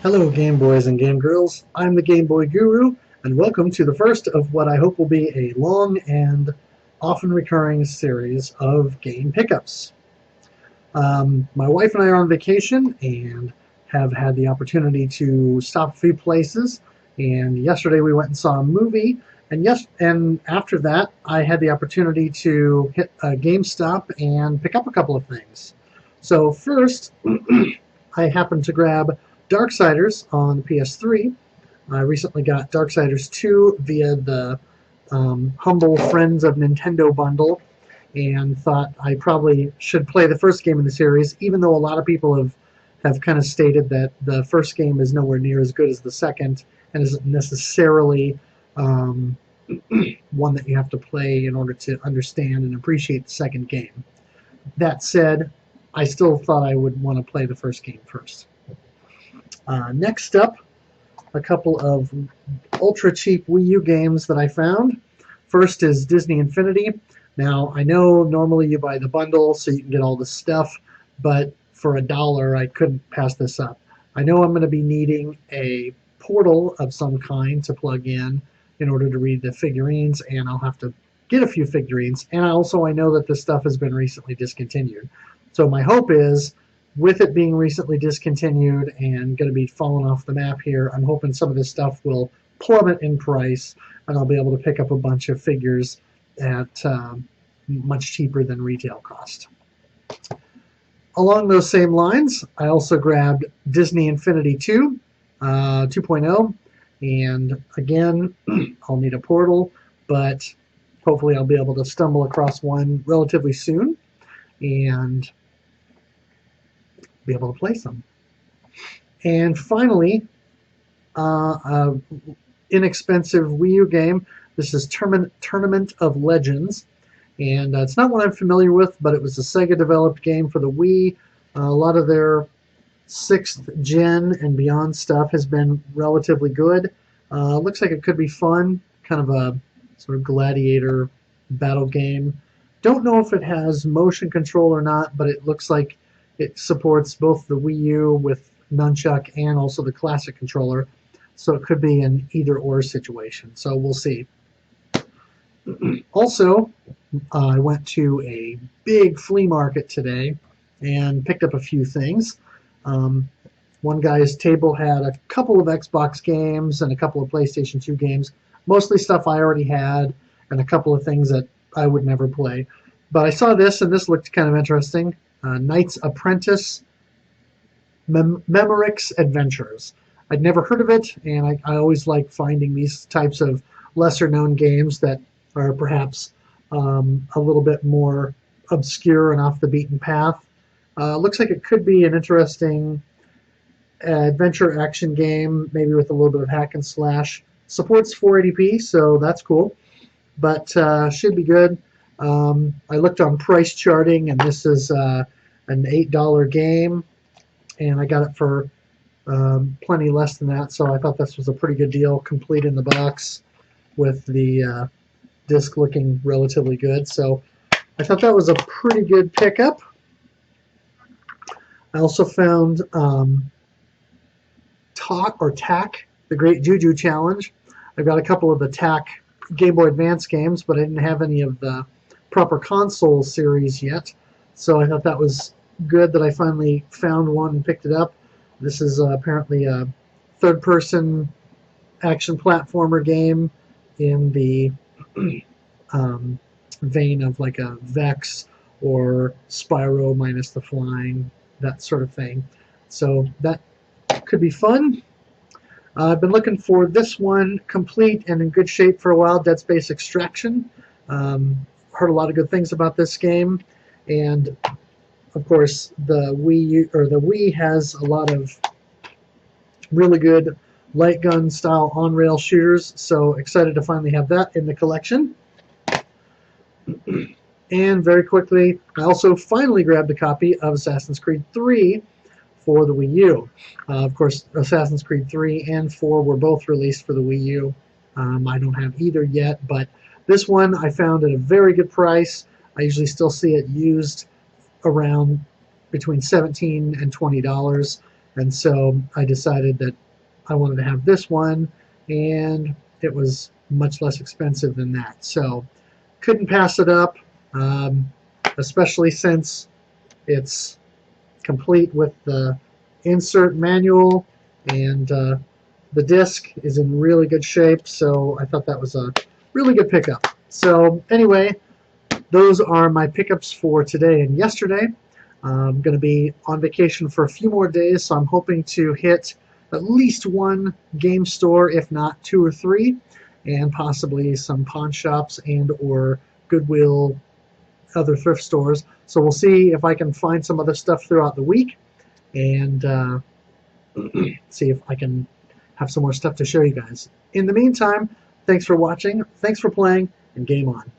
Hello, Game Boys and Game Girls. I'm the Game Boy Guru, and welcome to the first of what I hope will be a long and often recurring series of game pickups. My wife and I are on vacation and have had the opportunity to stop a few places. And yesterday we went and saw a movie. And after that, I had the opportunity to hit a GameStop and pick up a couple of things. So first, I happened to grab Darksiders on the PS3. I recently got Darksiders 2 via the Humble Friends of Nintendo bundle and thought I probably should play the first game in the series, even though a lot of people have kind of stated that the first game is nowhere near as good as the second and isn't necessarily one that you have to play in order to understand and appreciate the second game. That said, I still thought I would want to play the first game first. Next up, a couple of ultra cheap Wii U games that I found. First is Disney Infinity. Now, I know normally you buy the bundle so you can get all the stuff, but for $1, I couldn't pass this up. I know I'm going to be needing a portal of some kind to plug in order to read the figurines, and I'll have to get a few figurines. And I know that this stuff has been recently discontinued. So my hope is, with it being recently discontinued and going to be falling off the map here, I'm hoping some of this stuff will plummet in price and I'll be able to pick up a bunch of figures at much cheaper than retail cost. Along those same lines, I also grabbed Disney Infinity 2 2.0, and again, I'll need a portal, but hopefully I'll be able to stumble across one relatively soon and be able to play some. And finally, inexpensive Wii U game. This is Tournament of Legends, and it's not one I'm familiar with, but it was a Sega-developed game for the Wii. A lot of their 6th gen and beyond stuff has been relatively good. Looks like it could be fun, kind of a sort of gladiator battle game. Don't know if it has motion control or not, but it looks like it supports both the Wii U with nunchuck and also the classic controller, so it could be an either-or situation. So we'll see. Also, I went to a big flea market today and picked up a few things. One guy's table had a couple of Xbox games and a couple of PlayStation 2 games, mostly stuff I already had, and a couple of things that I would never play. But I saw this, and this looked kind of interesting. Knight's Apprentice Memorex Adventures. I'd never heard of it, and I always like finding these types of lesser-known games that are perhaps a little bit more obscure and off the beaten path. Looks like it could be an interesting adventure action game, maybe with a little bit of hack and slash. Supports 480p, so that's cool, but should be good. I looked on price charting, and this is an $8 game, and I got it for plenty less than that, so I thought this was a pretty good deal, complete in the box with the disc looking relatively good. So I thought that was a pretty good pickup. I also found TAC, the Great Juju Challenge. I've got a couple of the TAC Game Boy Advance games, but I didn't have any of the proper console series yet, so I thought that was good that I finally found one and picked it up. This is apparently a third-person action platformer game in the vein of like a Vex or Spyro minus the flying, that sort of thing. So that could be fun. I've been looking for this one complete and in good shape for a while, Dead Space Extraction. Heard a lot of good things about this game, and of course the Wii has a lot of really good light gun style on-rail shooters, so excited to finally have that in the collection. And very quickly, I also finally grabbed a copy of Assassin's Creed 3 for the Wii U. Of course, Assassin's Creed 3 and 4 were both released for the Wii U. I don't have either yet, but this one I found at a very good price. I usually still see it used around between $17 and $20, And so I decided that I wanted to have this one, and it was much less expensive than that. So couldn't pass it up, especially since it's complete with the insert manual, and the disc is in really good shape, so I thought that was a really good pickup. So anyway, those are my pickups for today and yesterday. I'm going to be on vacation for a few more days, so I'm hoping to hit at least one game store, if not two or three, and possibly some pawn shops and or Goodwill, other thrift stores. So we'll see if I can find some other stuff throughout the week, and see if I can have some more stuff to show you guys. In the meantime, thanks for watching, thanks for playing, and game on.